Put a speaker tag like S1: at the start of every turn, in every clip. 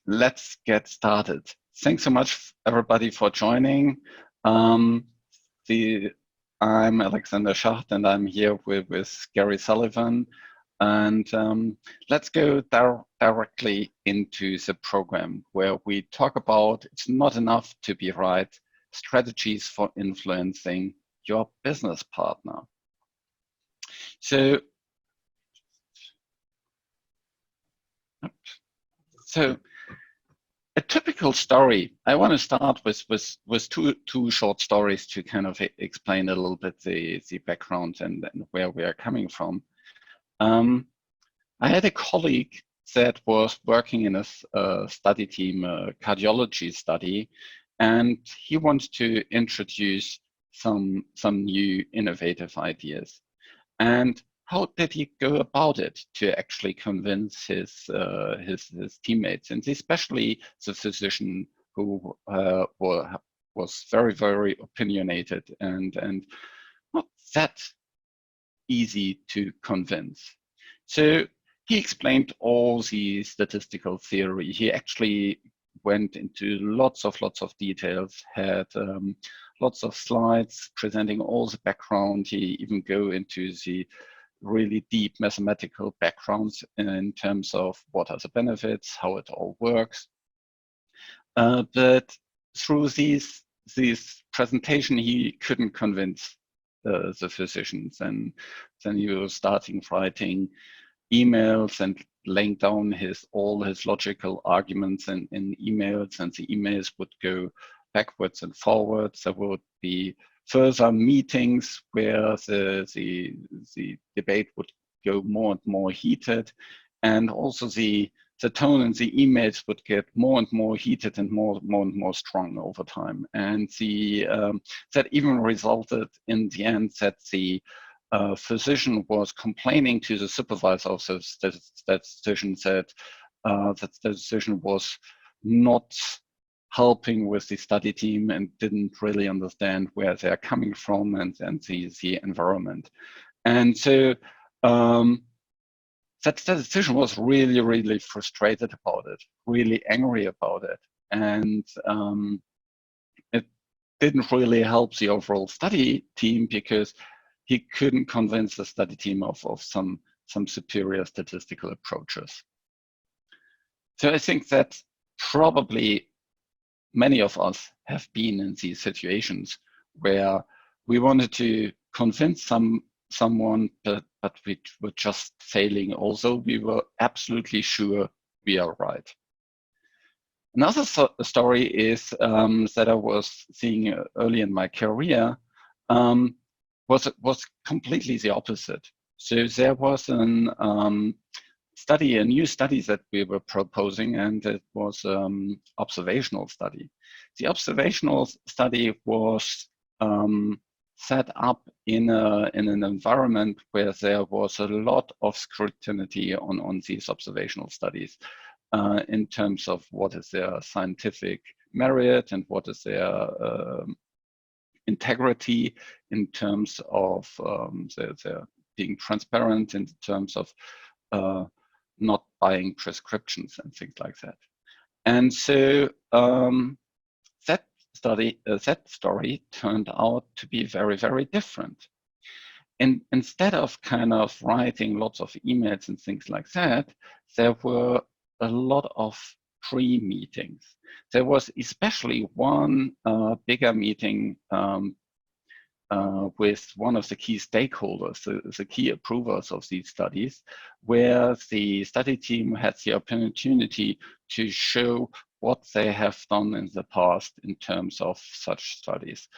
S1: let's get started. Thanks so much, everybody, for joining. I'm Alexander Schacht, and I'm here with Gary Sullivan. And let's go directly into the program where we talk about it's not enough to be right, strategies for influencing your business partner. So a typical story, I want to start with two short stories to kind of explain a little bit the background and where we are coming from. I had a colleague that was working in a study team, a cardiology study, and he wanted to introduce some new innovative ideas. And how did he go about it to actually convince his teammates, and especially the physician who was very, very opinionated and not that easy to convince? So he explained all the statistical theory. He actually went into lots of details, had lots of slides presenting all the background. He even go into the really deep mathematical backgrounds in terms of what are the benefits, how it all works. But through these presentation, he couldn't convince the physicians, and then he was starting writing emails and laying down all his logical arguments in emails, and the emails would go backwards and forwards. There would be further meetings where the debate would go more and more heated, and also the tone in the emails would get more and more heated and more and more strong over time. And that even resulted in the end that the physician was complaining to the supervisor of the statistician that the statistician was not helping with the study team and didn't really understand where they're coming from and the environment. And so that statistician was really, really frustrated about it, really angry about it. And it didn't really help the overall study team because he couldn't convince the study team of some superior statistical approaches. So I think that probably many of us have been in these situations where we wanted to convince someone, but we were just failing, although we were absolutely sure we are right. Another story is that I was seeing early in my career was completely the opposite. So there was a new study that we were proposing, and it was observational study. The observational study was set up in an environment where there was a lot of scrutiny on these observational studies in terms of what is their scientific merit and what is their integrity, in terms of their being transparent, in terms of not buying prescriptions and things like that. And so that story turned out to be very, very different. And instead of kind of writing lots of emails and things like that, there were a lot of pre-meetings. There was especially one bigger meeting with one of the key stakeholders, the key approvers of these studies, where the study team had the opportunity to show what they have done in the past in terms of such studies,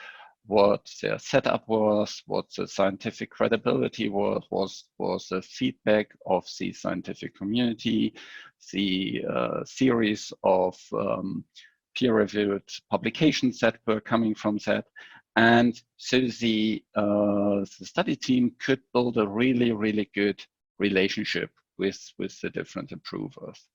S1: what their setup was, what the scientific credibility was the feedback of the scientific community, the series of peer-reviewed publications that were coming from that. And so the study team could build a really, really good relationship with the different approvers.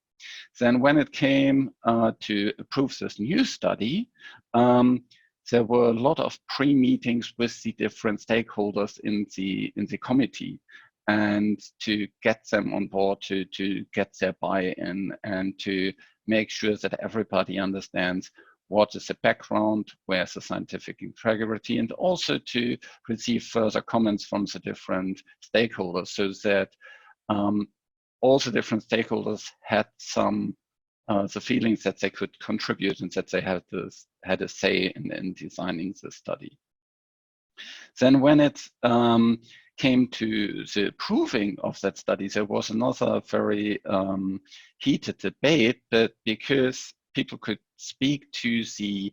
S1: Then when it came to approve this new study, there were a lot of pre-meetings with the different stakeholders in the committee. and to get them on board, to get their buy-in, and to make sure that everybody understands what is the background, where's the scientific integrity, and also to receive further comments from the different stakeholders, so that all the different stakeholders had some the feelings that they could contribute and that they had a say in designing the study. Then when it came to the proving of that study, there was another very heated debate, but because people could speak to the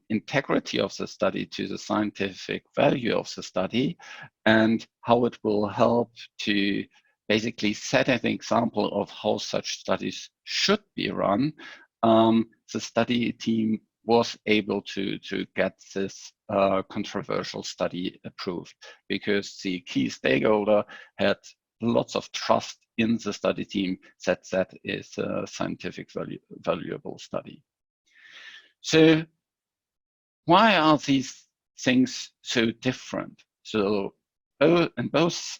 S1: integrity of the study, to the scientific value of the study, and how it will help to basically set an example of how such studies should be run, the study team was able to get this controversial study approved, because the key stakeholder had lots of trust in the study team that is a scientific valuable study. So why are these things so different? So in both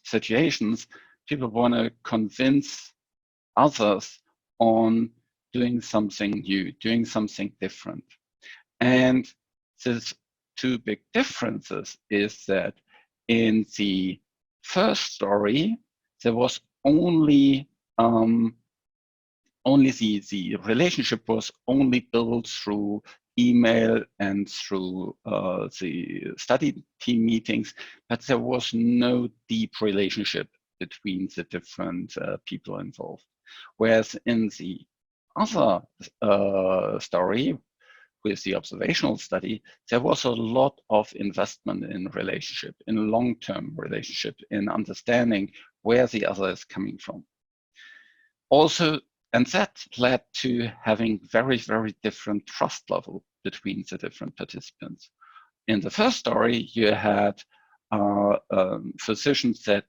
S1: situations, people want to convince others on doing something new, doing something different. And there's two big differences is that in the first story, there was only the relationship was only built through email and through the study team meetings, but there was no deep relationship between the different people involved. Whereas in the other story, with the observational study, there was a lot of investment in relationship, in long-term relationship, in understanding where the other is coming from. Also, and that led to having very, very different trust level between the different participants. In the first story, you had physicians that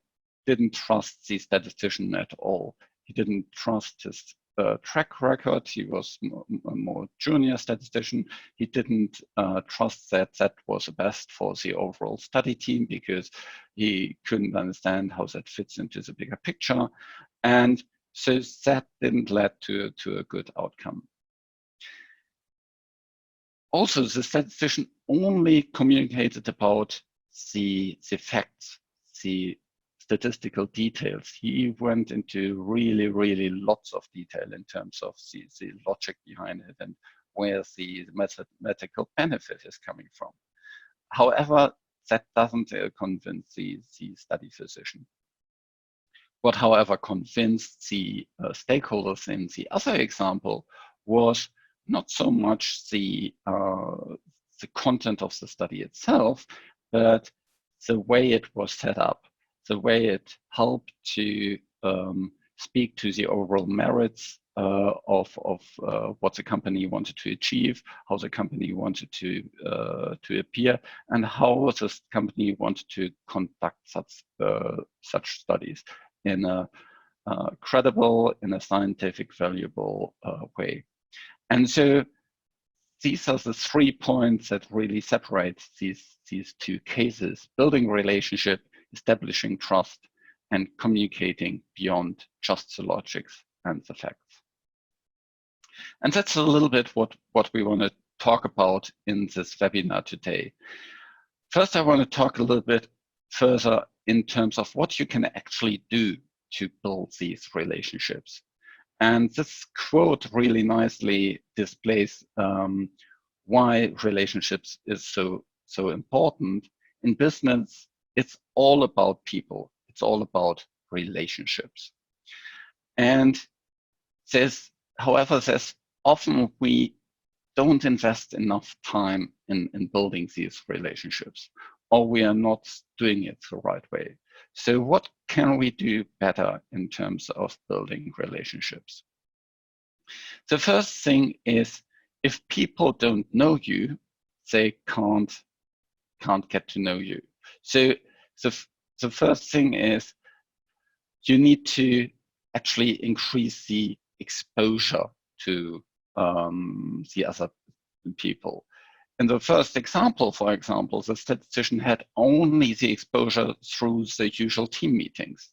S1: didn't trust the statistician at all. He didn't trust his track record. He was a more junior statistician. He didn't trust that that was the best for the overall study team, because he couldn't understand how that fits into the bigger picture. And so that didn't lead to a good outcome. Also, the statistician only communicated about the facts, the statistical details. He went into really, really lots of detail in terms of the logic behind it and where the mathematical benefit is coming from. However, that doesn't convince the study physician. What, however, convinced the stakeholders in the other example was not so much the content of the study itself, but the way it was set up, the way it helped to speak to the overall merits of what the company wanted to achieve, how the company wanted to appear, and how the company wanted to conduct such studies in a credible, in a scientific, valuable way. And so these are the 3 points that really separate these two cases: building relationship, establishing trust, and communicating beyond just the logics and the facts. And that's a little bit what we want to talk about in this webinar today. First, I want to talk a little bit further in terms of what you can actually do to build these relationships. And this quote really nicely displays why relationships is so important. In business, it's all about people. It's all about relationships. And however, there's often we don't invest enough time in building these relationships, or we are not doing it the right way. So what can we do better in terms of building relationships? The first thing is, if people don't know you, they can't get to know you. So the first thing is, you need to actually increase the exposure to the other people. in the first example, for example, the statistician had only the exposure through the usual team meetings.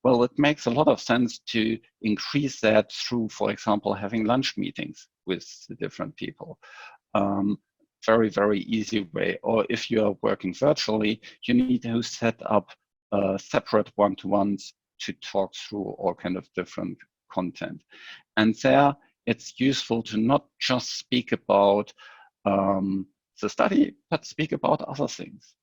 S1: Well, it makes a lot of sense to increase that through, for example, having lunch meetings with the different people. Very, very easy way. Or if you are working virtually, you need to set up separate one-to-ones to talk through all kind of different content. And there, it's useful to not just speak about the study, but speak about other things.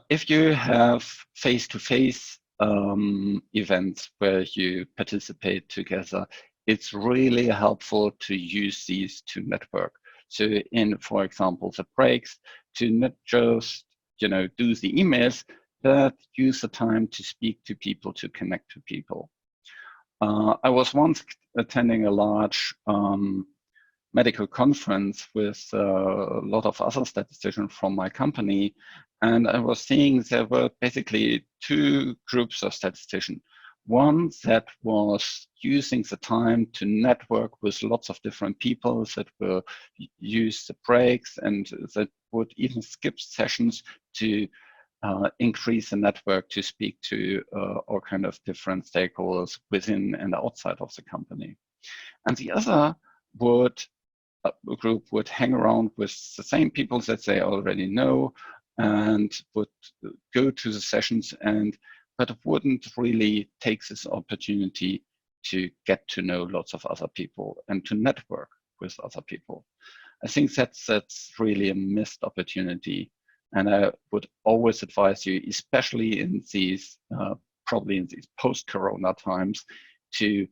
S1: If you have face-to-face events where you participate together, it's really helpful to use these to network. So in, for example, the breaks, to not just do the emails, but use the time to speak to people, to connect to people. I was once attending a large medical conference with a lot of other statisticians from my company, and I was seeing there were basically two groups of statisticians. One that was using the time to network with lots of different people, that will use the breaks and that would even skip sessions to increase the network, to speak to all kind of different stakeholders within and outside of the company. And the other group would hang around with the same people that they already know and would go to the sessions, but wouldn't really take this opportunity to get to know lots of other people and to network with other people. I think that's really a missed opportunity. And I would always advise you, especially in these, probably in these post-corona times, to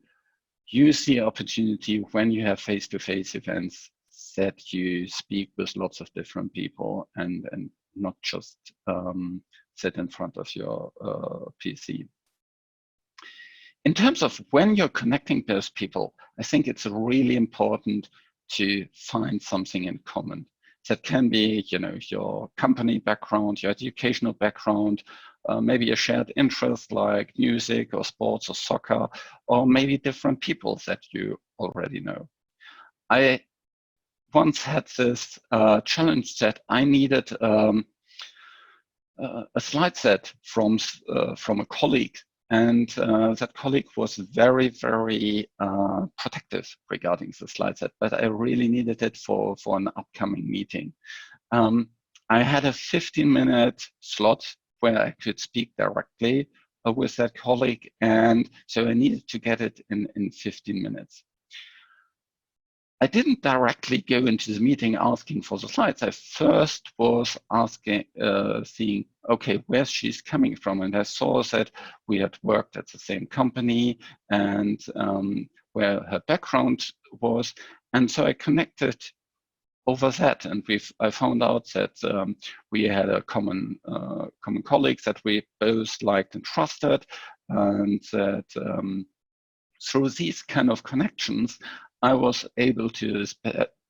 S1: use the opportunity when you have face-to-face events that you speak with lots of different people and not just sit in front of your PC. In terms of when you're connecting those people, I think it's really important to find something in common. That can be, your company background, your educational background, maybe a shared interest like music or sports or soccer, or maybe different people that you already know. I once had this challenge that I needed a slide set from a colleague, and that colleague was very, very protective regarding the slide set, but I really needed it for an upcoming meeting. I had a 15-minute slot where I could speak directly with that colleague, and so I needed to get it in 15 minutes. I didn't directly go into the meeting asking for the slides. I first was asking, seeing, okay, where she's coming from. And I saw that we had worked at the same company and where her background was. And so I connected over that. And I found out that we had a common colleague that we both liked and trusted. And that through these kind of connections, I was able to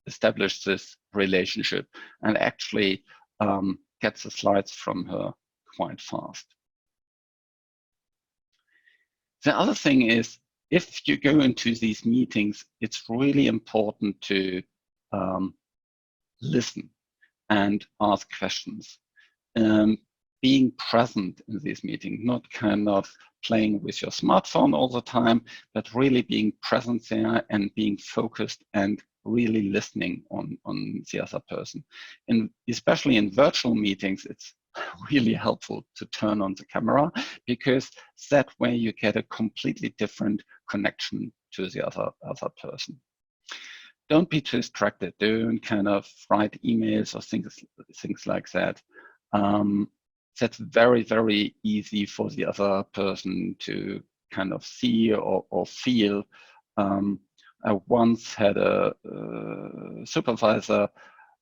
S1: establish this relationship and actually get the slides from her quite fast. The other thing is, if you go into these meetings, it's really important to listen and ask questions. Being present in this meeting, not kind of playing with your smartphone all the time, but really being present there and being focused and really listening on the other person. And especially in virtual meetings, it's really helpful to turn on the camera, because that way you get a completely different connection to the other person. Don't be too distracted. Don't kind of write emails or things like that. That's very, very easy for the other person to kind of see or feel. I once had a supervisor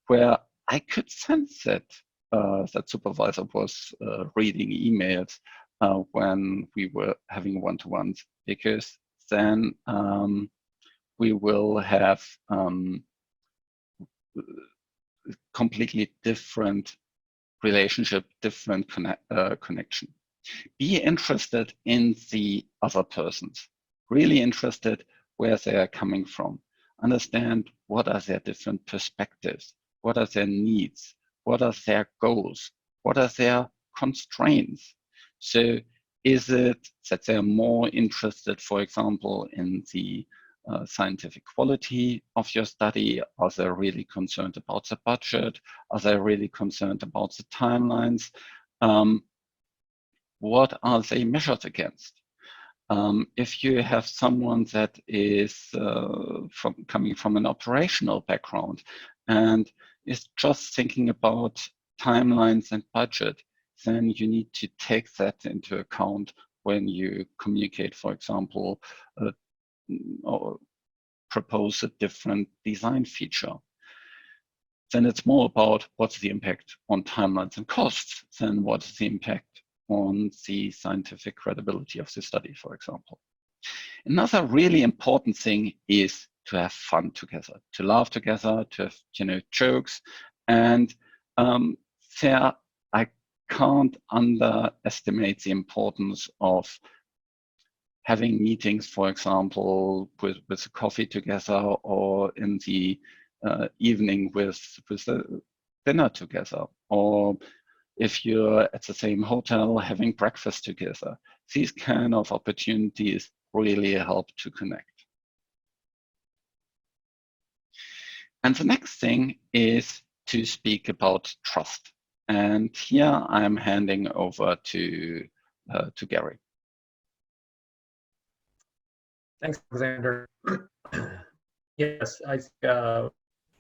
S1: where I could sense that that supervisor was reading emails when we were having one-to-ones, because then we will have completely different relationship, different connection. Be interested in the other persons, really interested where they are coming from. understand what are their different perspectives, what are their needs, what are their goals, what are their constraints. So is it that they're more interested, for example, in the scientific quality of your study? Are they really concerned about the budget? Are they really concerned about the timelines? What are they measured against? If you have someone that is coming from an operational background and is just thinking about timelines and budget, then you need to take that into account when you communicate, for example, or propose a different design feature. Then it's more about what's the impact on timelines and costs than what's the impact on the scientific credibility of the study, for example. Another really important thing is to have fun together, to laugh together, to have, jokes. And there, I can't underestimate the importance of having meetings, for example, with a coffee together, or in the evening with a dinner together, or if you're at the same hotel having breakfast together. These kind of opportunities really help to connect. And the next thing is to speak about trust. And here I'm handing over to Gary.
S2: Thanks, Alexander. Yes, I think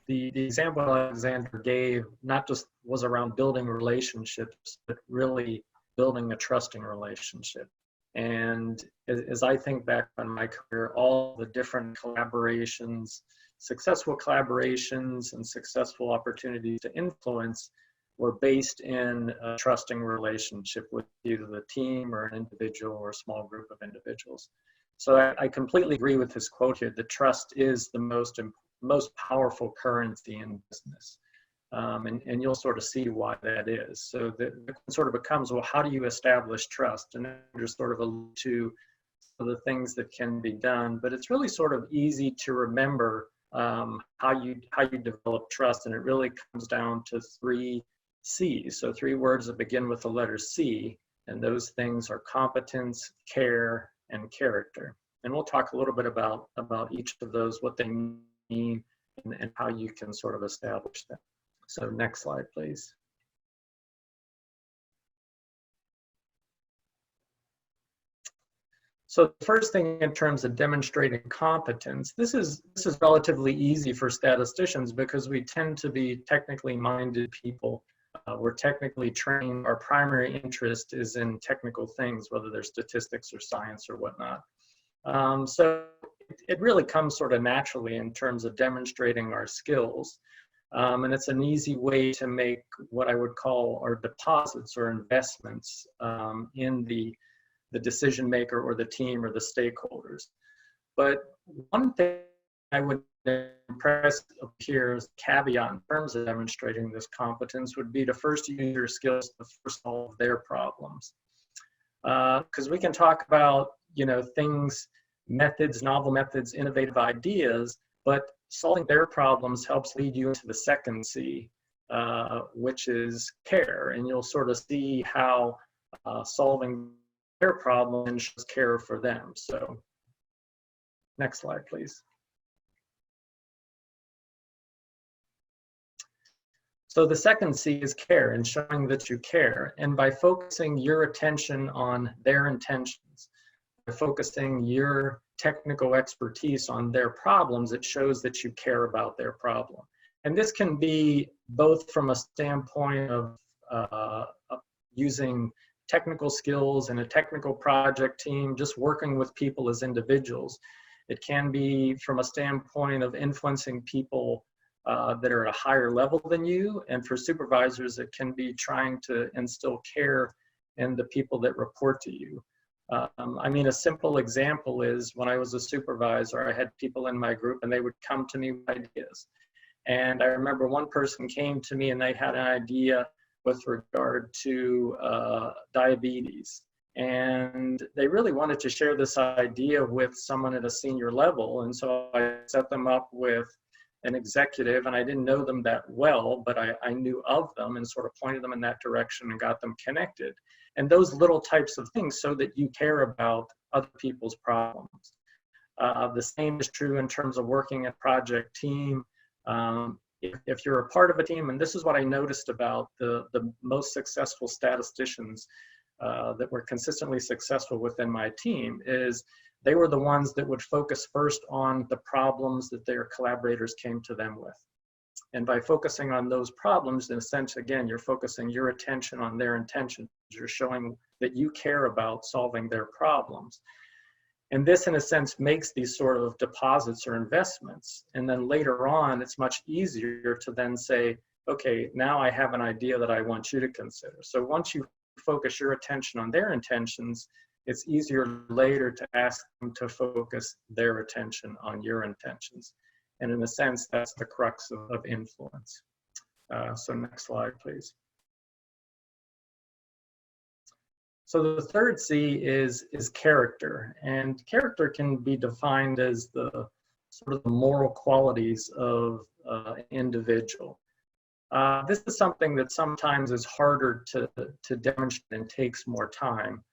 S2: the example Alexander gave not just was around building relationships, but really building a trusting relationship. And as I think back on my career, all the different collaborations, successful collaborations and successful opportunities to influence were based in a trusting relationship with either the team or an individual or a small group of individuals. So I completely agree with this quote here, that trust is the most powerful currency in business. And you'll sort of see why that is. So the sort of becomes, well, how do you establish trust? And there's sort of allude to the things that can be done, but it's really sort of easy to remember how you develop trust. And it really comes down to 3 C's. So 3 words that begin with the letter C, and those things are competence, care, and character. And we'll talk a little bit about each of those, what they mean, and how you can sort of establish them. So next slide, please. So the first thing in terms of demonstrating competence, this is relatively easy for statisticians because we tend to be technically minded people. We're technically trained. Our primary interest is in technical things, whether they're statistics or science or whatnot. So it really comes sort of naturally in terms of demonstrating our skills. And it's an easy way to make what I would call our deposits or investments in the decision maker or the team or the stakeholders. But one thing I would impress here as a caveat in terms of demonstrating this competence would be to first use your skills to first solve their problems. Because we can talk about, things, methods, novel methods, innovative ideas, but solving their problems helps lead you into the second C, which is care. And you'll sort of see how solving their problem shows care for them. So next slide, please. So the second C is care, and showing that you care. And by focusing your attention on their intentions, by focusing your technical expertise on their problems, it shows that you care about their problem. And this can be both from a standpoint of using technical skills in a technical project team, just working with people as individuals. It can be from a standpoint of influencing people that are at a higher level than you. And for supervisors, it can be trying to instill care in the people that report to you. I mean, a simple example is when I was a supervisor, I had people in my group and they would come to me with ideas. And I remember one person came to me and they had an idea with regard to diabetes. And they really wanted to share this idea with someone at a senior level. And so I set them up with an executive, and I didn't know them that well, but I knew of them and sort of pointed them in that direction and got them connected. And those little types of things so that you care about other people's problems. The same is true in terms of working a project team. If you're a part of a team, and this is what I noticed about the most successful statisticians that were consistently successful within my team, is they were the ones that would focus first on the problems that their collaborators came to them with. And by focusing on those problems, in a sense, again, you're focusing your attention on their intentions. You're showing that you care about solving their problems. And this, in a sense, makes these sort of deposits or investments. And then later on, it's much easier to then say, okay, now I have an idea that I want you to consider. So once you focus your attention on their intentions, it's easier later to ask them to focus their attention on your intentions. And in a sense, that's the crux of influence. So next slide, please. So the third C is character. And character can be defined as the sort of the moral qualities of an individual. This is something that sometimes is harder to demonstrate and takes more time,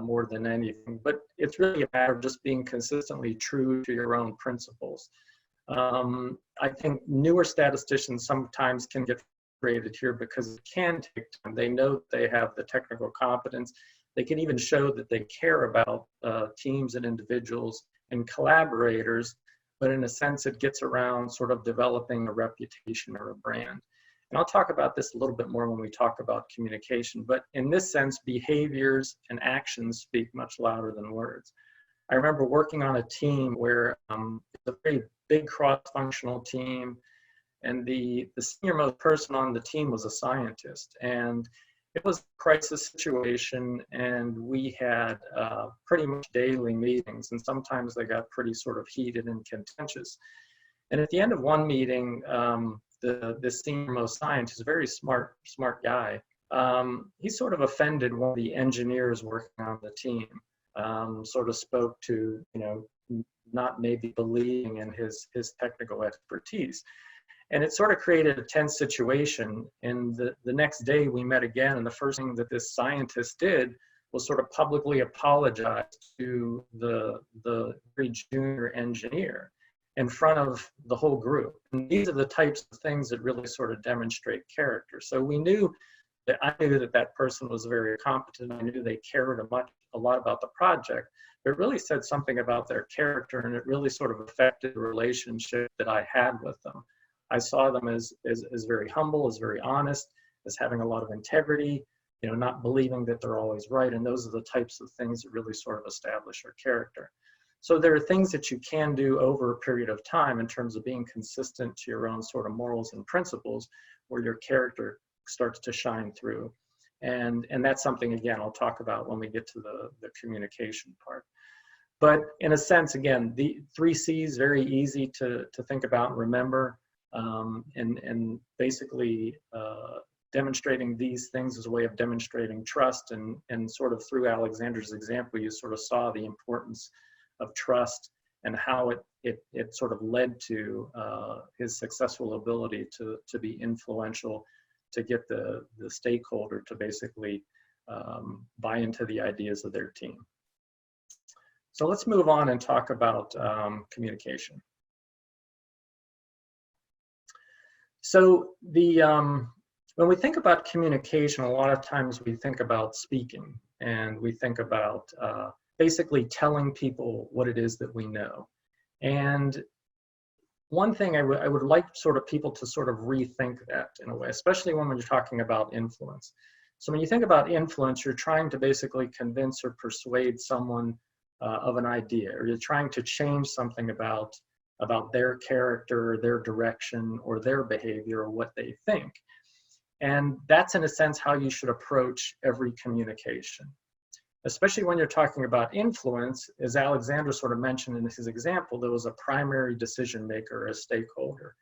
S2: more than anything. But it's really a matter of just being consistently true to your own principles. I think newer statisticians sometimes can get frustrated here because it can take time. They know they have the technical competence. They can even show that they care about teams and individuals and collaborators, but in a sense, it gets around sort of developing a reputation or a brand. And I'll talk about this a little bit more when we talk about communication, but in this sense, behaviors and actions speak much louder than words. I remember working on a team where it's a very big cross-functional team, and the senior most person on the team was a scientist, and it was a crisis situation, and we had pretty much daily meetings, and sometimes they got pretty sort of heated and contentious. And at the end of one meeting, the senior most scientist, very smart guy, he sort of offended one of the engineers working on the team, sort of spoke to, not maybe believing in his technical expertise. And it sort of created a tense situation. And the next day we met again, and the first thing that this scientist did was sort of publicly apologize to the very junior engineer in front of the whole group. And these are the types of things that really sort of demonstrate character. So I knew that person was very competent. I knew they cared a lot about the project. But it really said something about their character, and it really sort of affected the relationship that I had with them. I saw them as very humble, as very honest, as having a lot of integrity, not believing that they're always right. And those are the types of things that really sort of establish our character. So there are things that you can do over a period of time in terms of being consistent to your own sort of morals and principles, where your character starts to shine through. And that's something, again, I'll talk about when we get to the communication part. But in a sense, again, the 3 C's, very easy to think about and remember. And basically demonstrating these things as a way of demonstrating trust, and sort of through Alexander's example, you sort of saw the importance of trust and how it sort of led to his successful ability to be influential, to get the stakeholder to basically buy into the ideas of their team. So let's move on and talk about communication. So when we think about communication, a lot of times we think about speaking, and we think about basically telling people what it is that we know. And one thing I would like sort of people to sort of rethink that in a way, especially when you're talking about influence. So when you think about influence, you're trying to basically convince or persuade someone of an idea, or you're trying to change something about their character, their direction, or their behavior, or what they think. And that's, in a sense, how you should approach every communication. Especially when you're talking about influence, as Alexander sort of mentioned in his example, there was a primary decision maker, a stakeholder.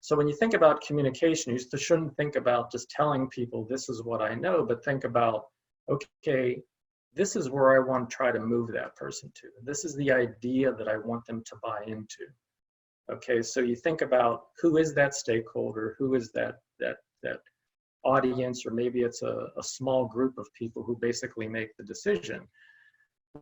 S2: So when you think about communication, you shouldn't think about just telling people this is what I know, but think about, okay, this is where I want to try to move that person to. This is the idea that I want them to buy into. Okay, so you think about who is that stakeholder, who is that audience, or maybe it's a small group of people who basically make the decision.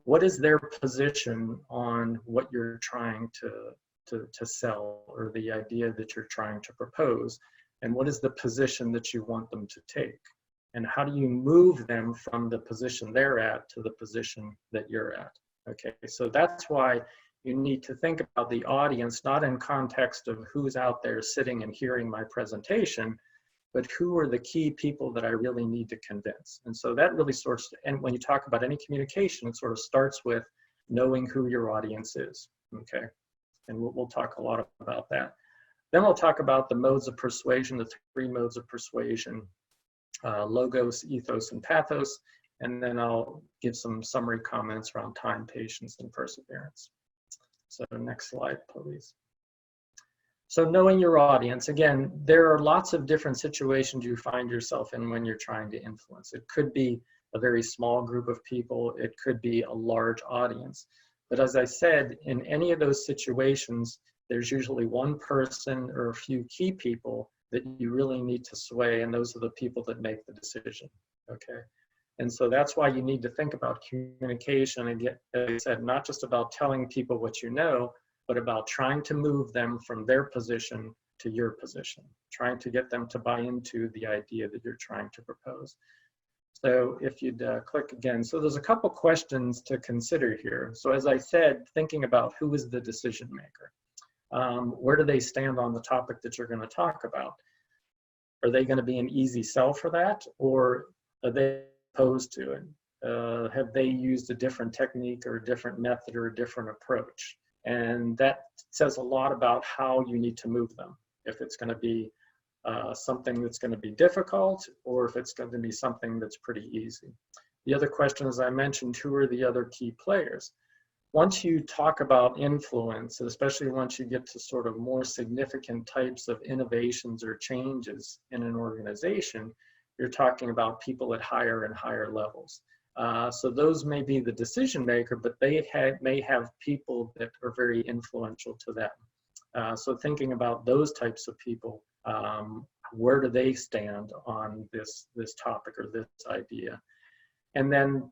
S2: What is their position on what you're trying to sell, or the idea that you're trying to propose? And what is the position that you want them to take? And how do you move them from the position they're at to the position that you're at? Okay, so that's why you need to think about the audience, not in context of who's out there sitting and hearing my presentation, but who are the key people that I really need to convince. And so that really sorts, and when you talk about any communication, it sort of starts with knowing who your audience is, okay? And we'll talk a lot about that. Then we'll talk about the modes of persuasion, the 3 modes of persuasion, logos, ethos, and pathos. And then I'll give some summary comments around time, patience, and perseverance. So next slide, please. So knowing your audience, again, there are lots of different situations you find yourself in when you're trying to influence. It could be a very small group of people. It could be a large audience. But as I said, in any of those situations, there's usually one person or a few key people that you really need to sway, and those are the people that make the decision, okay? And so that's why you need to think about communication, and get, as I said, not just about telling people what you know, but about trying to move them from their position to your position, trying to get them to buy into the idea that you're trying to propose. So if you'd click again. So there's a couple questions to consider here. So as I said, thinking about who is the decision maker. Where do they stand on the topic that you're going to talk about? Are they going to be an easy sell for that, or are they opposed to it? Have they used a different technique or a different method or a different approach? And that says a lot about how you need to move them. If it's going to be something that's going to be difficult, or if it's going to be something that's pretty easy. The other question, as I mentioned, who are the other key players? Once you talk about influence, especially once you get to sort of more significant types of innovations or changes in an organization, you're talking about people at higher and higher levels. So those may be the decision maker, but they may have people that are very influential to them. So thinking about those types of people, where do they stand on this topic or this idea? And then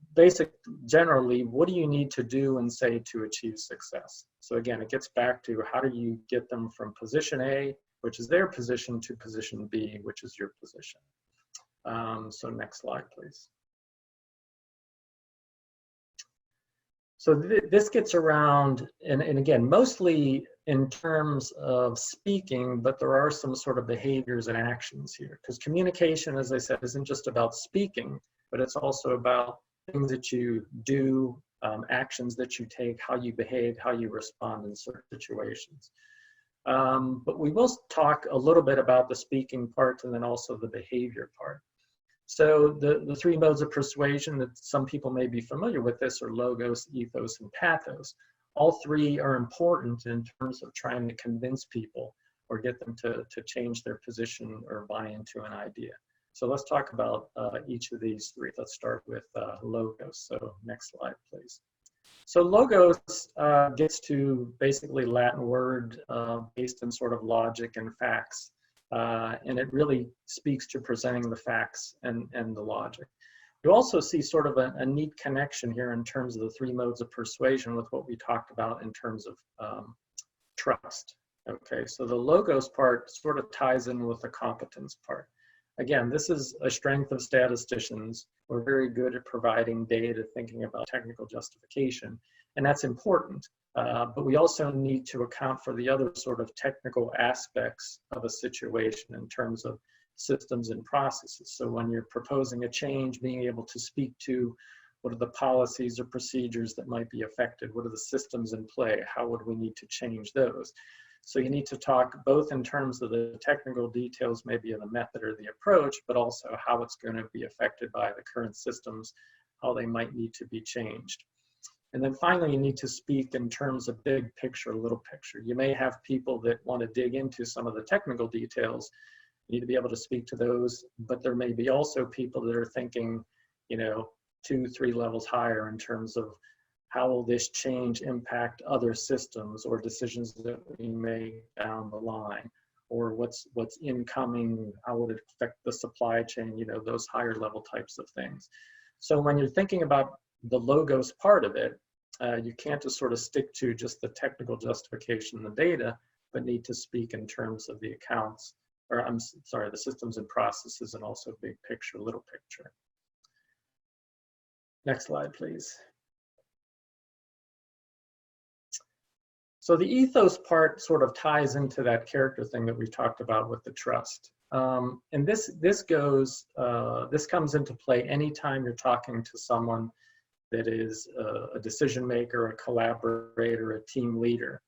S2: generally, what do you need to do and say to achieve success? So again, it gets back to how do you get them from position A, which is their position, to position B, which is your position. So next slide, please. So this gets around, and again, mostly in terms of speaking, but there are some sort of behaviors and actions here. Because communication, as I said, isn't just about speaking, but it's also about things that you do, actions that you take, how you behave, how you respond in certain situations. But we will talk a little bit about the speaking part and then also the behavior part. So the 3 modes of persuasion that some people may be familiar with this are logos, ethos, and pathos. All 3 are important in terms of trying to convince people or get them to change their position or buy into an idea. So let's talk about each of these 3. Let's start with logos. So next slide, please. So logos gets to basically Latin word based in sort of logic and facts. And it really speaks to presenting the facts and the logic. You also see sort of a neat connection here in terms of the 3 modes of persuasion with what we talked about in terms of trust. Okay, so the logos part sort of ties in with the competence part. Again, this is a strength of statisticians. We're very good at providing data, thinking about technical justification, and that's important. But we also need to account for the other sort of technical aspects of a situation in terms of systems and processes. So when you're proposing a change, being able to speak to what are the policies or procedures that might be affected, what are the systems in play, how would we need to change those? So you need to talk both in terms of the technical details, maybe of the method or the approach, but also how it's going to be affected by the current systems, how they might need to be changed. And then finally, you need to speak in terms of big picture, little picture. You may have people that want to dig into some of the technical details. You need to be able to speak to those, but there may be also people that are thinking, you know, 2-3 levels higher in terms of how will this change impact other systems or decisions that we make down the line, or what's incoming, how would it affect the supply chain, you know, those higher level types of things. So when you're thinking about the logos part of it, you can't just sort of stick to just the technical justification and the data, but need to speak in terms of the accounts, or I'm sorry, the systems and processes, and also big picture, little picture. Next slide, please. So the ethos part sort of ties into that character thing that we've talked about with the trust. And this comes into play anytime you're talking to someone that is a decision maker, a collaborator, a team leader.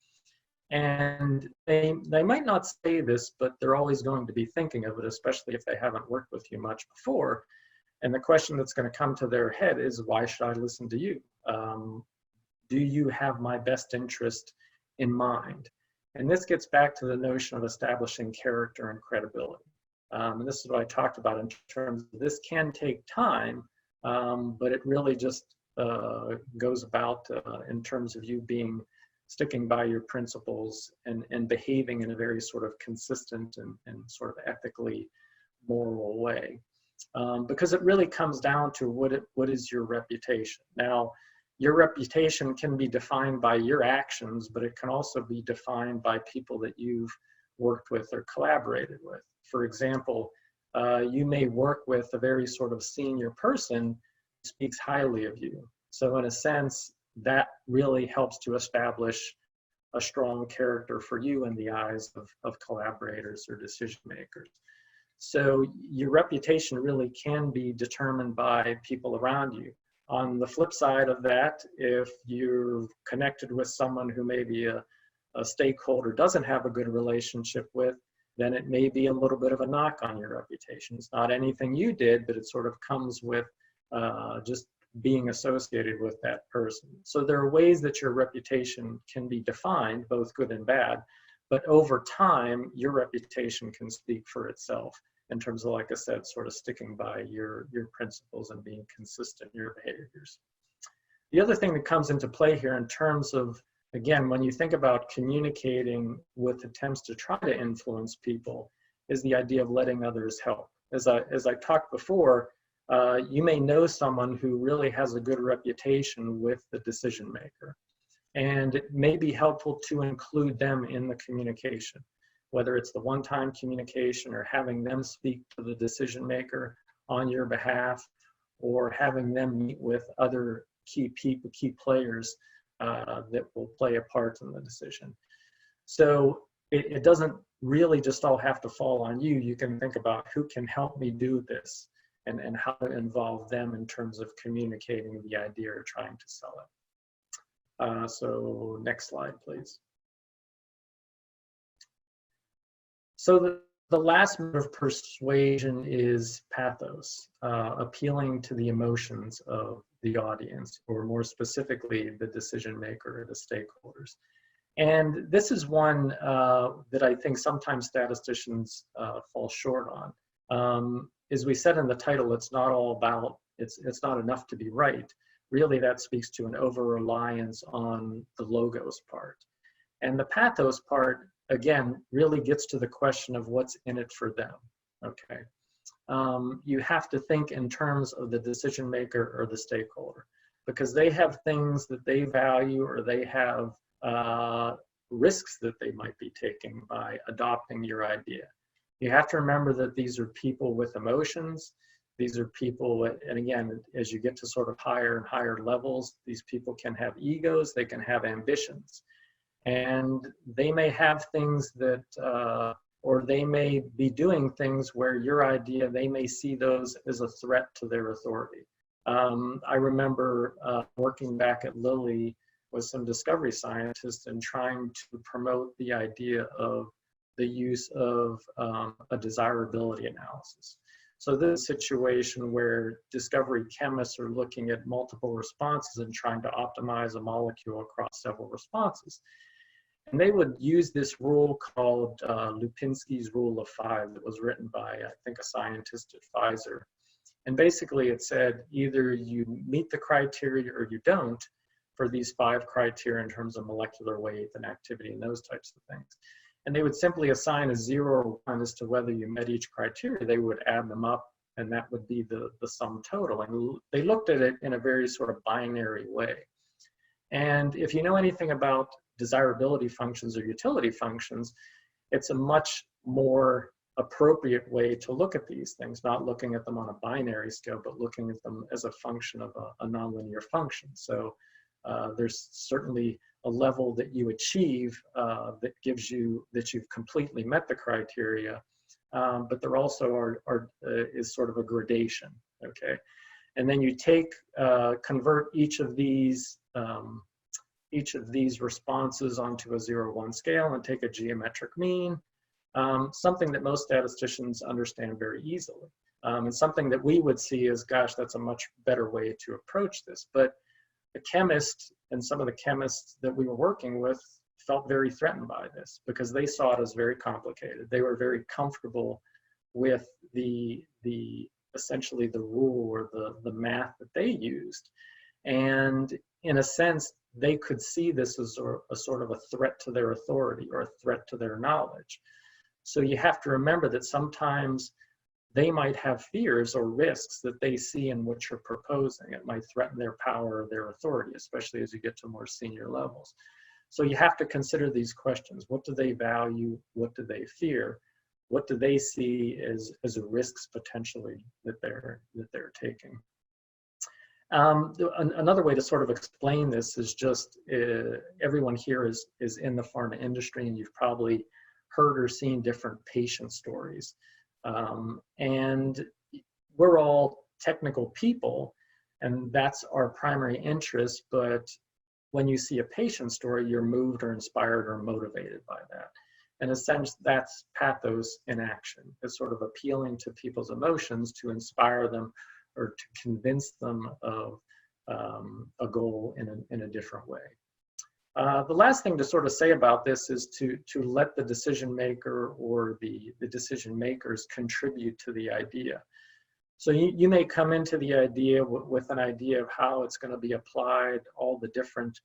S2: And they might not say this, but they're always going to be thinking of it, especially if they haven't worked with you much before. And the question that's going to come to their head is, why should I listen to you? Do you have my best interest in mind? And this gets back to the notion of establishing character and credibility. And this is what I talked about in terms of this can take time, but it really just goes about in terms of you sticking by your principles and behaving in a very sort of consistent and sort of ethically moral way. Because it really comes down to what is your reputation. Now, your reputation can be defined by your actions, but it can also be defined by people that you've worked with or collaborated with. For example, you may work with a very sort of senior person who speaks highly of you. So in a sense, that really helps to establish a strong character for you in the eyes of collaborators or decision makers. So your reputation really can be determined by people around you. On the flip side of that, if you're connected with someone who maybe a stakeholder doesn't have a good relationship with, then it may be a little bit of a knock on your reputation. It's not anything you did, but it sort of comes with just being associated with that person. So there are ways that your reputation can be defined, both good and bad, but over time, your reputation can speak for itself in terms of, like I said, sort of sticking by your principles and being consistent in your behaviors. The other thing that comes into play here in terms of, again, when you think about communicating with attempts to try to influence people, is the idea of letting others help. As I talked before, you may know someone who really has a good reputation with the decision maker, and it may be helpful to include them in the communication, whether it's the one-time communication or having them speak to the decision maker on your behalf, or having them meet with other key players that will play a part in the decision. So it doesn't really just all have to fall on you. You can think about who can help me do this, and how to involve them in terms of communicating the idea or trying to sell it. So next slide, please. So the last mode of persuasion is pathos, appealing to the emotions of the audience, or more specifically, the decision maker or the stakeholders. And this is one that I think sometimes statisticians fall short on. As we said in the title, it's not all about, it's not enough to be right. Really, that speaks to an over-reliance on the logos part. And the pathos part, again, really gets to the question of what's in it for them, okay? You have to think in terms of the decision maker or the stakeholder, because they have things that they value, or they have risks that they might be taking by adopting your idea. You have to remember that these are people with emotions. These are people, and again, as you get to sort of higher and higher levels, these people can have egos, they can have ambitions. And they may have things that, or they may be doing things where your idea, they may see those as a threat to their authority. I remember working back at Lilly with some discovery scientists and trying to promote the idea of the use of a desirability analysis. So this is a situation where discovery chemists are looking at multiple responses and trying to optimize a molecule across several responses. And they would use this rule called Lipinski's Rule of 5 that was written by, I think, a scientist at Pfizer. And basically it said either you meet the criteria or you don't for these 5 criteria in terms of molecular weight and activity and those types of things. And they would simply assign a 0 or 1 as to whether you met each criteria. They would add them up, and that would be the sum total. And they looked at it in a very sort of binary way. And if you know anything about desirability functions or utility functions, it's a much more appropriate way to look at these things, not looking at them on a binary scale, but looking at them as a function of a nonlinear function. So there's certainly a level that you achieve that gives you that you've completely met the criteria, but there also is sort of a gradation, okay? And then you convert each of these responses onto a 0-1 scale and take a geometric mean, something that most statisticians understand very easily. And something that we would see as, gosh, that's a much better way to approach this. But the chemist and some of the chemists that we were working with felt very threatened by this because they saw it as very complicated. They were very comfortable with essentially the rule or the math that they used. And in a sense, they could see this as a sort of a threat to their authority or a threat to their knowledge. So you have to remember that sometimes they might have fears or risks that they see in what you're proposing. It might threaten their power or their authority, especially as you get to more senior levels. So you have to consider these questions. What do they value? What do they fear? What do they see as risks potentially that they're taking? Another way to sort of explain this is just everyone here is in the pharma industry, and you've probably heard or seen different patient stories. And we're all technical people, and that's our primary interest, but when you see a patient story, you're moved or inspired or motivated by that. In a sense, that's pathos in action. It's sort of appealing to people's emotions to inspire them or to convince them of a goal in a different way. The last thing to sort of say about this is to let the decision maker or the decision makers contribute to the idea. So you may come into the idea with an idea of how it's going to be applied, all the different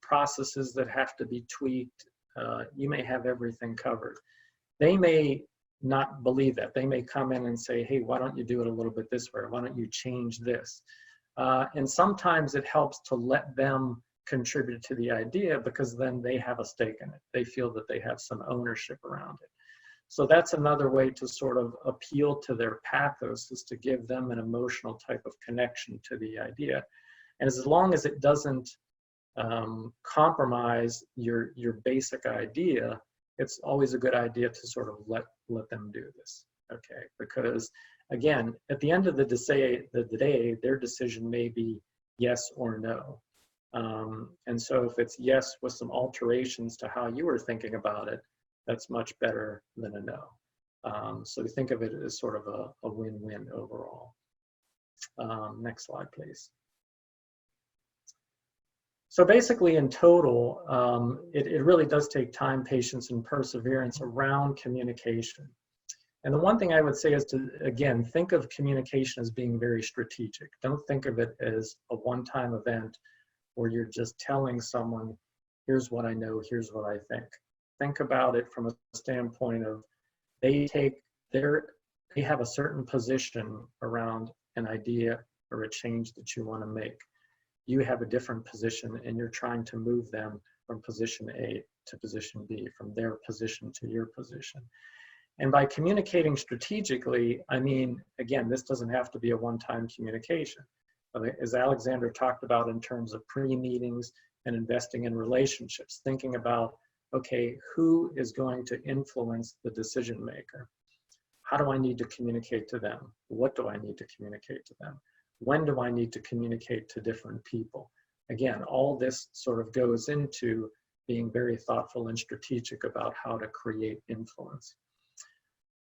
S2: processes that have to be tweaked. You may have everything covered. They may not believe that. They may come in and say, hey, why don't you do it a little bit this way? Why don't you change this? And sometimes it helps to let them contribute to the idea because then they have a stake in it. They feel that they have some ownership around it. So that's another way to sort of appeal to their pathos, is to give them an emotional type of connection to the idea. And as long as it doesn't compromise your basic idea, it's always a good idea to sort of let them do this, okay? Because again, at the end of the day, their decision may be yes or no. And so if it's yes with some alterations to how you were thinking about it, that's much better than a no. So we think of it as sort of a win-win overall. Next slide, please. So basically in total, it really does take time, patience, and perseverance around communication. And the one thing I would say is to, again, think of communication as being very strategic. Don't think of it as a one-time event where you're just telling someone, here's what I know, here's what I think. Think about it from a standpoint of they have a certain position around an idea or a change that you want to make. You have a different position and you're trying to move them from position A to position B, from their position to your position. And by communicating strategically, I mean, again, this doesn't have to be a one-time communication. As Alexander talked about in terms of pre-meetings and investing in relationships, thinking about, okay, who is going to influence the decision maker? How do I need to communicate to them? What do I need to communicate to them? When do I need to communicate to different people? Again, all this sort of goes into being very thoughtful and strategic about how to create influence.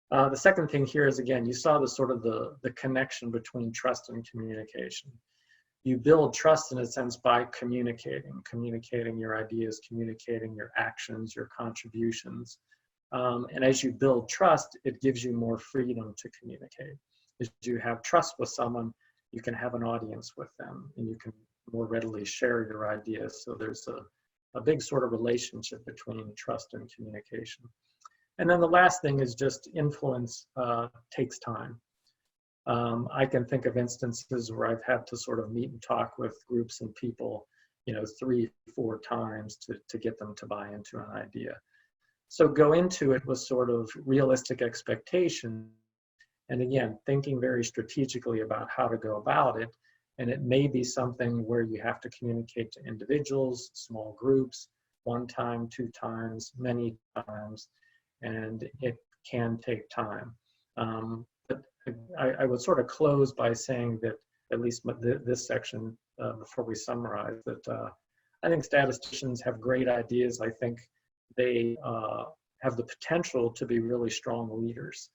S2: The second thing here is, again, you saw the sort of the connection between trust and communication. You build trust in a sense by communicating your ideas, communicating your actions, your contributions. And as you build trust, it gives you more freedom to communicate. as you have trust with someone, you can have an audience with them and you can more readily share your ideas. So there's a big sort of relationship between trust and communication. And then the last thing is just influence takes time. I can think of instances where I've had to sort of meet and talk with groups and people, 3, 4 times to get them to buy into an idea. So go into it with sort of realistic expectation. And again, thinking very strategically about how to go about it. And it may be something where you have to communicate to individuals, small groups, 1 time, 2 times, many times, and it can take time. But I would sort of close by saying that, at least this section, before we summarize, that I think statisticians have great ideas. I think they have the potential to be really strong leaders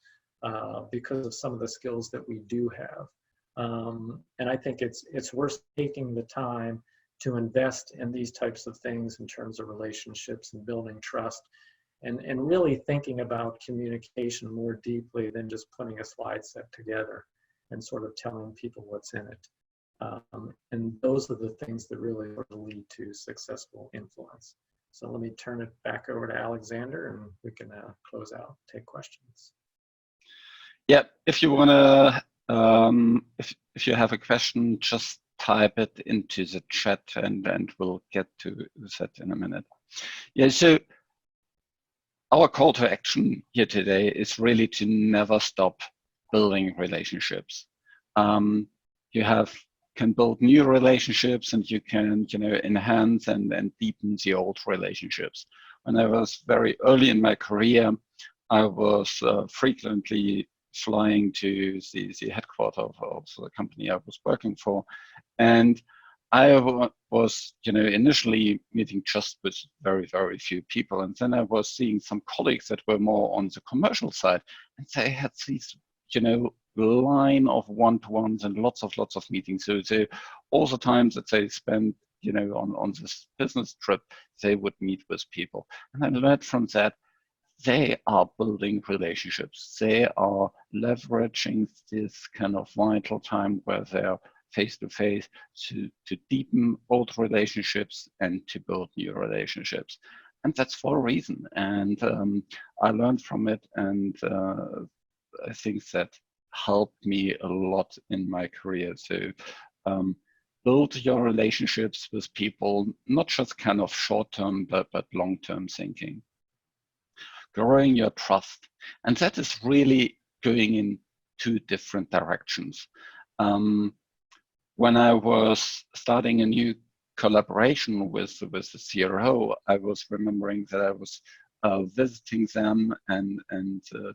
S2: because of some of the skills that we do have. And I think it's worth taking the time to invest in these types of things in terms of relationships and building trust, and really thinking about communication more deeply than just putting a slide set together and sort of telling people what's in it. And those are the things that really lead to successful influence. So let me turn it back over to Alexander and we can close out, take questions.
S1: Yeah, if you want to, if you have a question, just type it into the chat and we'll get to that in a minute. Yeah, so our call to action here today is really to never stop building relationships. You can build new relationships and you can, enhance and deepen the old relationships. When I was very early in my career, I was frequently flying to the headquarters of the company I was working for. And I was, initially meeting just with very, very few people. And then I was seeing some colleagues that were more on the commercial side. And they had these, line of one-to-ones and lots of meetings. So all the times that they spent, on this business trip, they would meet with people. And I learned from that, they are building relationships. They are leveraging this kind of vital time where they're face-to-face to deepen old relationships and to build new relationships. And that's for a reason. And I learned from it, and I think that helped me a lot in my career. So build your relationships with people, not just kind of short-term, but long-term thinking. Growing your trust. And that is really going in 2 different directions. When I was starting a new collaboration with the CRO, I was remembering that I was visiting them and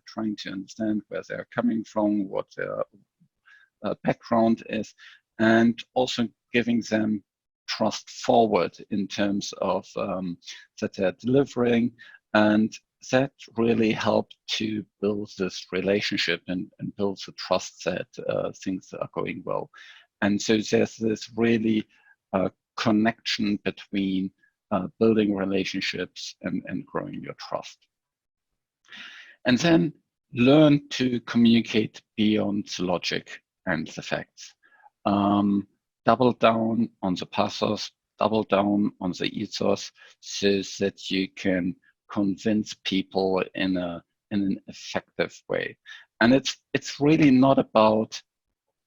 S1: trying to understand where they're coming from, what their background is, and also giving them trust forward in terms of that they're delivering. And that really helped to build this relationship and build the trust that things are going well. And so there's this really connection between building relationships and growing your trust. And then learn to communicate beyond the logic and the facts. Double down on the pathos, double down on the ethos, so that you can convince people in an effective way. And it's really not about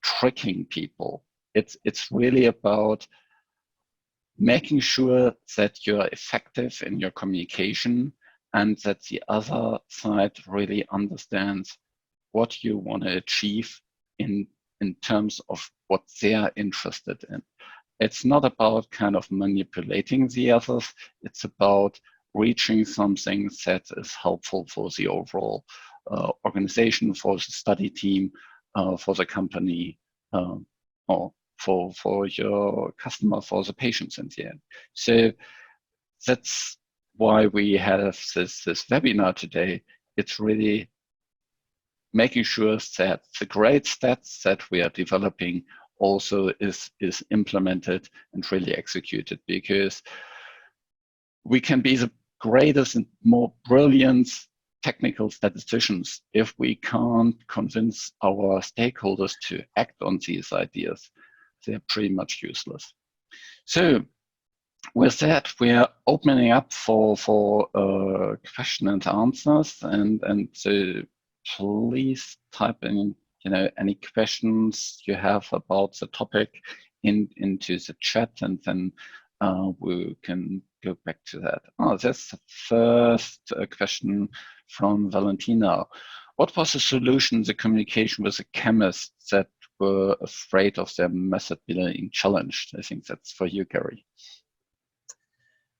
S1: tricking people. It's really about making sure that you're effective in your communication and that the other side really understands what you want to achieve in terms of what they're interested in. It's not about kind of manipulating the others. It's about reaching something that is helpful for the overall organization, for the study team, for the company, or for your customer, for the patients in the end. So that's why we have this webinar today. It's really making sure that the great stats that we are developing also is implemented and really executed, because we can be the greatest and more brilliant technical statisticians, if we can't convince our stakeholders to act on these ideas, they're pretty much useless. So with that, we are opening up for question and answers, and so please type in any questions you have about the topic into the chat, and then we can go back to that. Oh, that's the first question from Valentina. What was the solution, the communication with the chemists that were afraid of their method being challenged? I think that's for you, Gary.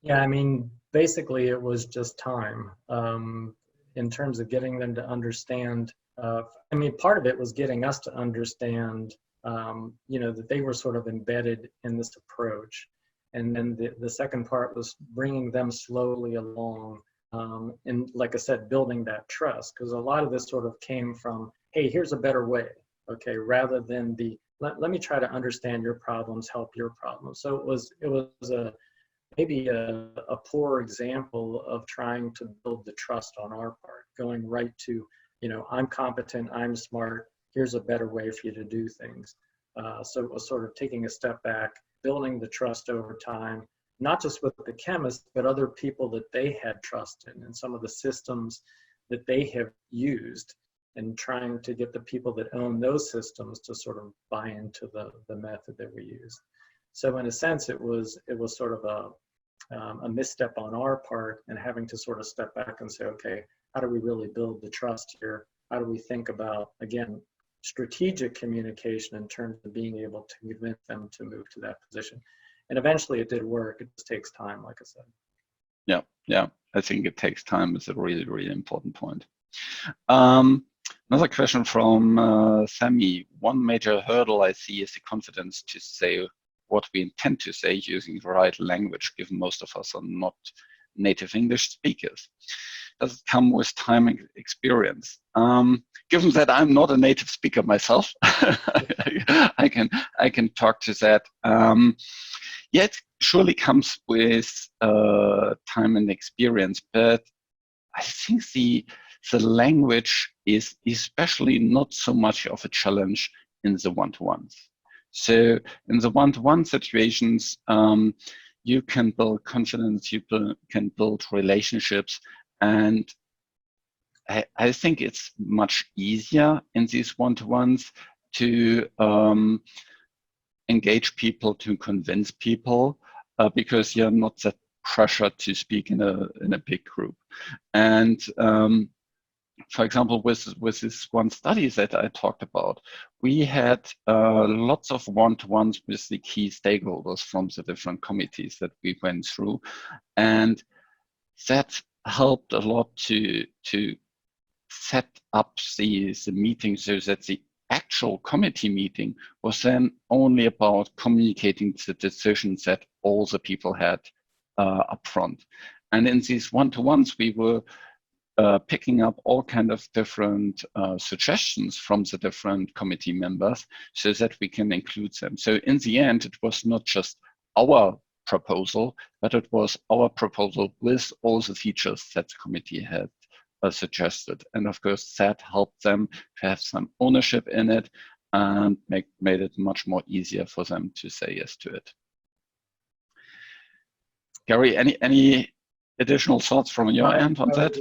S2: Yeah, I mean, basically it was just time in terms of getting them to understand. I mean, part of it was getting us to understand, that they were sort of embedded in this approach. And then the second part was bringing them slowly along. And like I said, building that trust, because a lot of this sort of came from, hey, here's a better way, okay, rather than let me try to understand your problems, help your problems. So it was maybe a poor example of trying to build the trust on our part, going right to, I'm competent, I'm smart, here's a better way for you to do things. So it was sort of taking a step back, building the trust over time, not just with the chemists, but other people that they had trust in and some of the systems that they have used, and trying to get the people that own those systems to sort of buy into the method that we use. So in a sense, it was sort of a misstep on our part, and having to sort of step back and say, okay, how do we really build the trust here? How do we think about, again, strategic communication in terms of being able to convince them to move to that position? And eventually it did work. It just takes time, like I said.
S1: Yeah. I think it takes time. It's a really, really important point. Another question from Sammy. One major hurdle I see is the confidence to say what we intend to say using the right language, given most of us are not native English speakers. Does it come with time and experience? Given that I'm not a native speaker myself, I can talk to that. It surely comes with time and experience, but I think the language is especially not so much of a challenge in the one-to-ones. So in the one-to-one situations, you can build confidence, you can build relationships, and I think it's much easier in these one-to-ones to engage people, to convince people, because you're not that pressured to speak in a big group. And for example, with this one study that I talked about, we had lots of one-to-ones with the key stakeholders from the different committees that we went through, and that helped a lot to set up the meeting so that the actual committee meeting was then only about communicating the decisions that all the people had up front. And in these one-to-ones, we were picking up all kind of different suggestions from the different committee members so that we can include them. So in the end, it was not just our proposal, but it was our proposal with all the features that the committee had suggested. And of course, that helped them to have some ownership in it and made it much more easier for them to say yes to it. Gary, any additional thoughts from your end on that?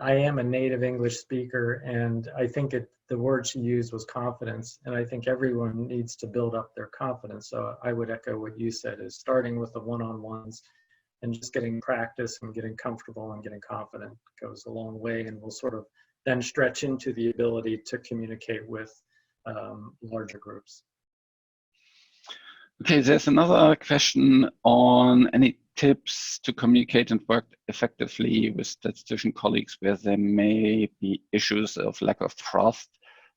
S2: I am a native English speaker, and I think the word she used was confidence, and I think everyone needs to build up their confidence. So I would echo what you said, is starting with the one-on-ones and just getting practice and getting comfortable and getting confident goes a long way, and will sort of then stretch into the ability to communicate with larger groups.
S1: Okay, there's another question on any tips to communicate and work effectively with statistician colleagues where there may be issues of lack of trust.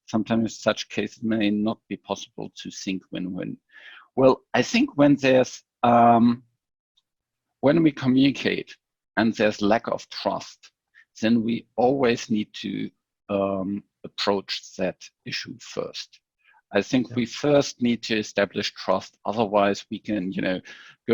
S1: Sometimes such cases may not be possible to think win-win. Well, I think when there's when we communicate and there's lack of trust, then we always need to approach that issue first. I think we first need to establish trust. Otherwise, we can, be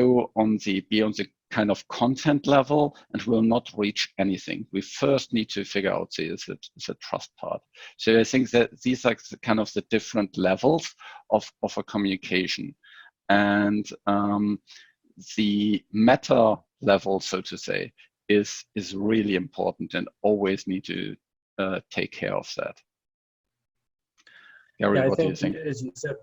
S1: on the kind of content level and will not reach anything. We first need to figure out the trust part. So I think that these are kind of the different levels of a communication. And the meta level, so to say, is really important and always need to take care of that. Gary,
S2: yeah,
S1: what do you think?
S2: As you said,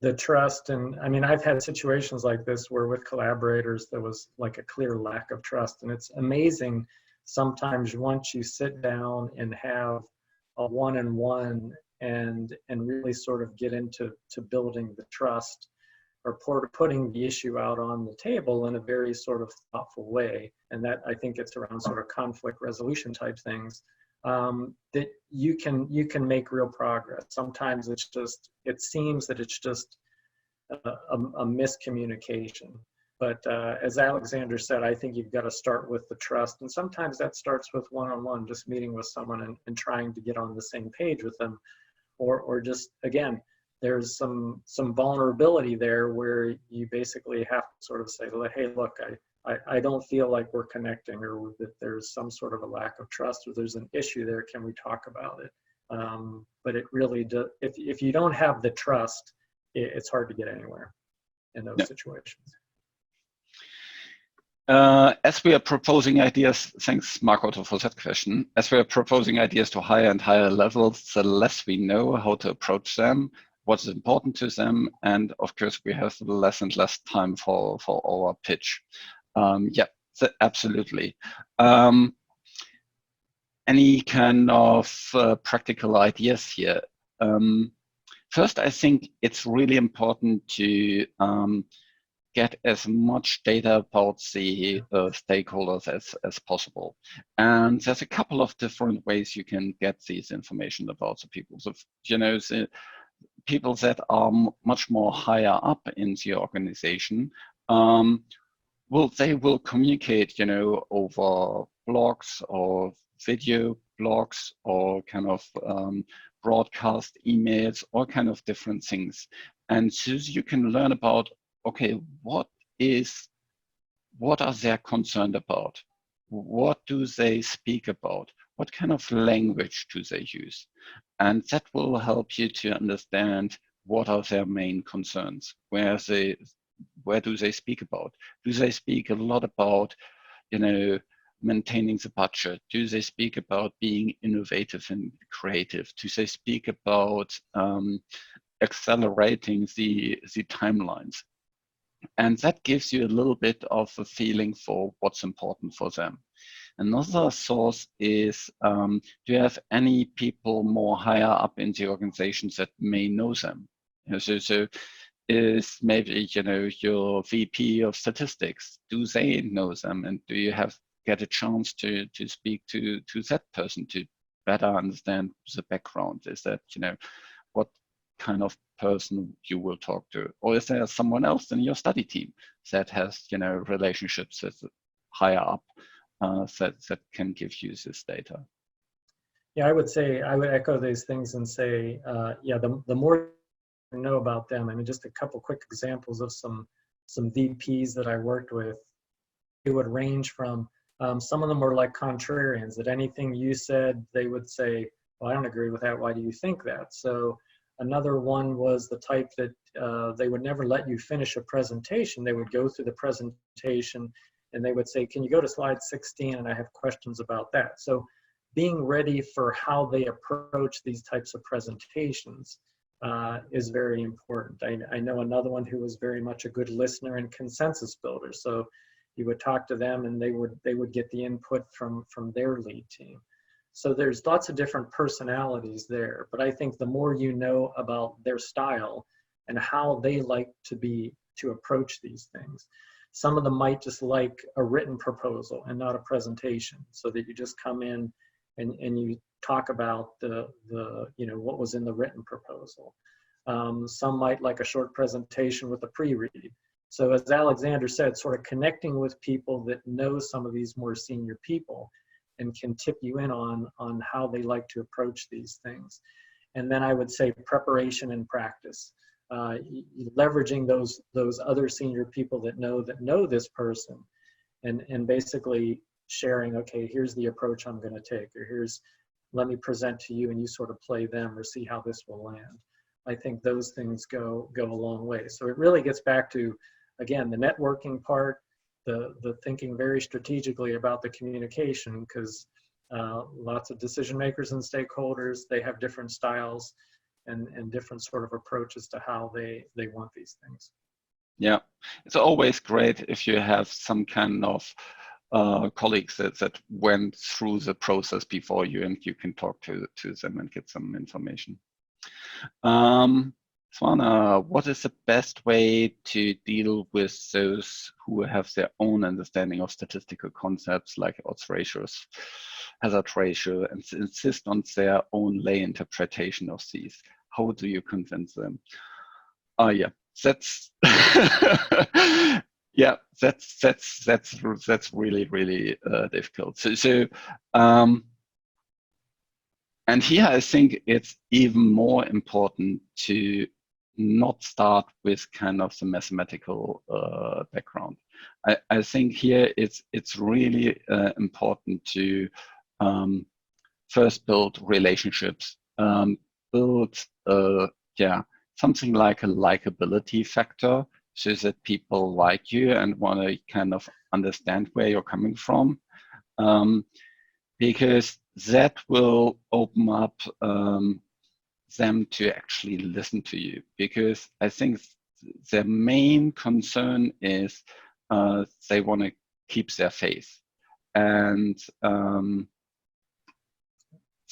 S2: the trust, and I mean, I've had situations like this where with collaborators there was like a clear lack of trust, and it's amazing sometimes once you sit down and have a one-on-one and really sort of get into building the trust, or putting the issue out on the table in a very sort of thoughtful way. And that, I think it's around sort of conflict resolution type things, that you can make real progress. Sometimes it seems that it's just a miscommunication. But as Alexander said, I think you've got to start with the trust. And sometimes that starts with one-on-one, just meeting with someone and trying to get on the same page with them. Or just, again, there's some vulnerability there where you basically have to sort of say, hey, look, I don't feel like we're connecting, or that there's some sort of a lack of trust, or there's an issue there. Can we talk about it? But it really does, if you don't have the trust, it's hard to get anywhere in those situations.
S1: As we are proposing ideas, thanks Marco for that question. As we are proposing ideas to higher and higher levels, the less we know how to approach them, what is important to them, and of course we have less and less time for our pitch. Yeah, absolutely. Any kind of practical ideas here? First, I think it's really important to get as much data about the stakeholders as possible. And there's a couple of different ways you can get this information about the people. So, you know, the people that are much more higher up in the organization, they will communicate, you know, over blogs or video blogs or kind of broadcast emails, all kind of different things. And so you can learn about, okay, what are they concerned about? What do they speak about? What kind of language do they use? And that will help you to understand what are their main concerns. Where do they speak about? Do they speak a lot about, you know, maintaining the budget? Do they speak about being innovative and creative? Do they speak about accelerating the timelines? And that gives you a little bit of a feeling for what's important for them. Another source is, do you have any people more higher up in the organizations that may know them? You know, so is maybe, you know, your VP of statistics, do they know them? And do you get a chance to speak to that person to better understand the background? Is that, you know, what kind of person you will talk to? Or is there someone else in your study team that has, you know, relationships that's higher up that can give you this data?
S2: Yeah, I would echo these things and say, yeah, the more you know about them. I mean, just a couple quick examples of some VPs that I worked with. It would range from, some of them were like contrarians, that anything you said, they would say, well, I don't agree with that. Why do you think that? So another one was the type that they would never let you finish a presentation. They would go through the presentation and they would say, can you go to slide 16? And I have questions about that. So being ready for how they approach these types of presentations is very important. I know another one who was very much a good listener and consensus builder. So you would talk to them and they would get the input from their lead team. So there's lots of different personalities there, but I think the more you know about their style and how they like to approach these things. Some of them might just like a written proposal and not a presentation, so that you just come in and you talk about the you know, what was in the written proposal. Some might like a short presentation with a pre-read. So as Alexander said, sort of connecting with people that know some of these more senior people and can tip you in on how they like to approach these things. And then I would say preparation and practice. Leveraging those other senior people that know this person, and basically sharing, okay, here's the approach I'm going to take, or let me present to you and you sort of play them or see how this will land. I think those things go a long way. So it really gets back to, again, the networking part, the thinking very strategically about the communication, because lots of decision makers and stakeholders, they have different styles and different sort of approaches to how they want these things.
S1: Yeah, it's always great if you have some kind of colleagues that went through the process before you, and you can talk to them and get some information. Swana, what is the best way to deal with those who have their own understanding of statistical concepts like odds ratios, hazard ratio, and insist on their own lay interpretation of these? How do you convince them? Yeah, that's yeah, that's really difficult. And here I think it's even more important to not start with kind of the mathematical background. I think here it's really important to first build relationships, build something like a likability factor, so that people like you and want to kind of understand where you're coming from, because that will open up them to actually listen to you. Because I think their main concern is they want to keep their faith, and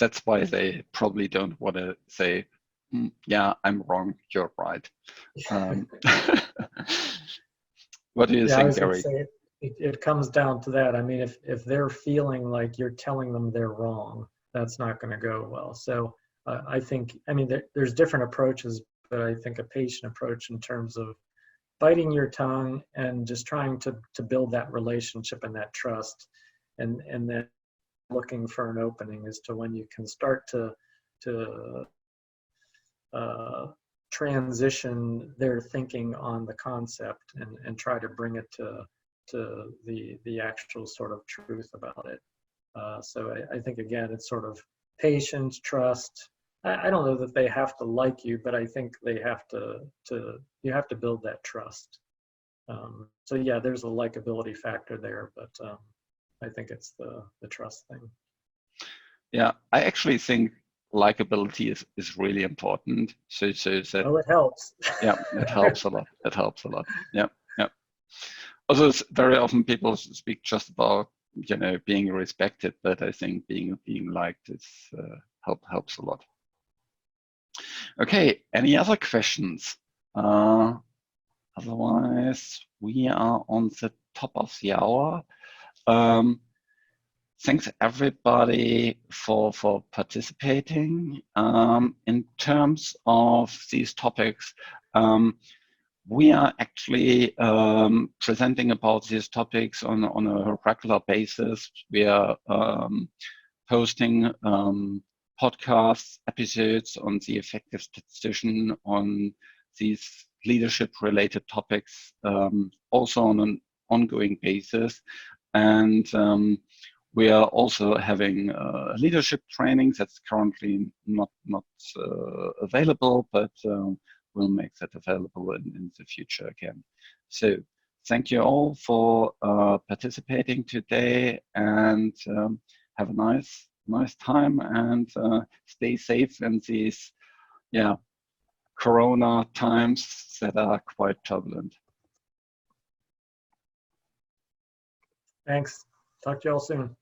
S1: that's why they probably don't want to say, yeah, I'm wrong, you're right. What do you think, Gary?
S2: Say, it comes down to that. I mean, if they're feeling like you're telling them they're wrong, that's not going to go well. So I think, I mean, there's different approaches, but I think a patient approach in terms of biting your tongue and just trying to build that relationship and that trust, and then looking for an opening as to when you can start to transition their thinking on the concept and try to bring it to the actual sort of truth about it. So I think, again, it's sort of patience, trust. I don't know that they have to like you, but I think they have you have to build that trust. So yeah, there's a likability factor there, but I think it's the trust thing.
S1: Yeah, I actually think likability is really important. So that,
S2: oh, it helps.
S1: Yeah, it helps a lot. It helps a lot. Yeah. Also, very often people speak just about, you know, being respected, but I think being liked is helps a lot. Okay, any other questions? Otherwise, we are on the top of the hour. Thanks everybody for participating. In terms of these topics, we are actually presenting about these topics on a regular basis. We are posting podcast episodes on the effective statistician, on these leadership-related topics, also on an ongoing basis. And we are also having leadership trainings that's currently not available, but we'll make that available in the future again. So thank you all for participating today, and have a nice time, and stay safe in these Corona times that are quite turbulent.
S2: Thanks. Talk to you all soon.